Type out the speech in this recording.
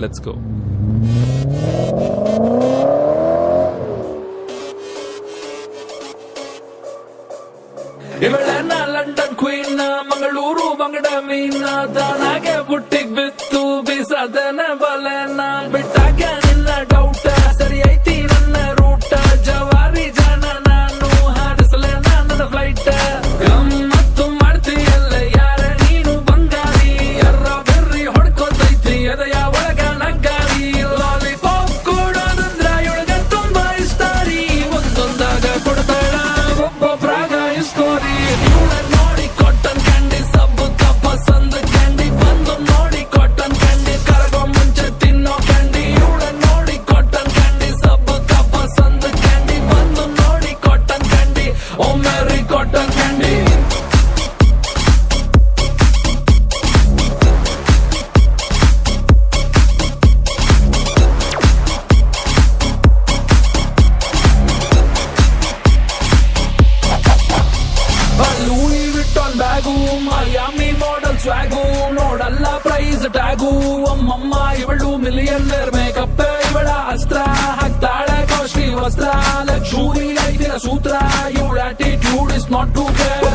Let's go. ಇವಳೆನ್ನ London queen, Mangaluru ಬಂಗಡ ಮೀನ, ತಾನಾಗೆ ಬುಟ್ಟಿಗ್ ಬಿತ್ತು ಬೀಸದನ ಬಲೆನ, ಬಿಟ್ಟಾಗ ನಿನ್ನ ಡೌಟ ಸರಿ ಐತಿ ನನ್ನ ರೂಟ, ಜವಾರಿ ಜನ ನಾನು ಹಾರಿಸಲೆ ನನ್ನ ಫ್ಲೈಟ್, ಗಮ್ಮತ್ತು ಮಾಡ್ತೀಯಲ್ಲ ಯಾರ ನೀನು ಬಂಗಾರಿ, ಎರ್ರ ಬೆರ್ರಿ ಹೊಡ್ಕೋತೈತಿ ಎದೆಯ ಒಳಗ ನಗ್ಗಾರಿ, ಲಾಲಿಪಾಪ್ ಕೊಡೋದಂದ್ರ ಇವಳಗ ತುಂಬಾ ಇಷ್ಟ ರೀ, ಒಂದೊಂದಾಗ ಕೊಡ್ತಾಳ ಒಬ್ಬೊಬ್ರಾಗ ಇಸ್ಕೋರಿ, ಇವಳ ನೋಡಿ ಕಾಟನ್ ಕ್ಯಾಂಡಿ ಸಬ್ಬು ತಪ್ಪ ಸಂದ ಕ್ಯಾಂಡಿ, ಬಂದು ನೋಡಿ ಕಾಟನ್ ಕ್ಯಾಂಡಿ ಕರಗೋ ಮುಂಚೆ ತಿನ್ನೋ ಕ್ಯಾಂಡಿ, ಇವಳ ನೋಡಿ ಕಾಟನ್ ಕ್ಯಾಂಡಿ ಸಬ್ಬು ತಪ್ಪ ಸಂದ ಕ್ಯಾಂಡಿ, ಬಂದು ನೋಡಿ ಕಾಟನ್ ಕ್ಯಾಂಡಿ ಓ ಮೆರಿ cotton candy. Louis Vuitton bag, Miami model swag, ನೋಡಲ್ಲ ಪ್ರೈಸ್ ಟ್ಯಾಗು, ಅಮ್ಮಮ್ಮ ಇವಳು ಮಿಲಿಯನ್ನರ್ ಮೇಕಪ್, ಇವಳ ಅಸ್ತ್ರ ಹಾಕ್ತಾಳೆ ಕಾಸ್ಟ್ಲಿ ವಸ್ತ್ರ, ಲಕ್ಷೂರಿ ಐತಿನ ಸೂತ್ರ, ಇವಳ attitude is not to care,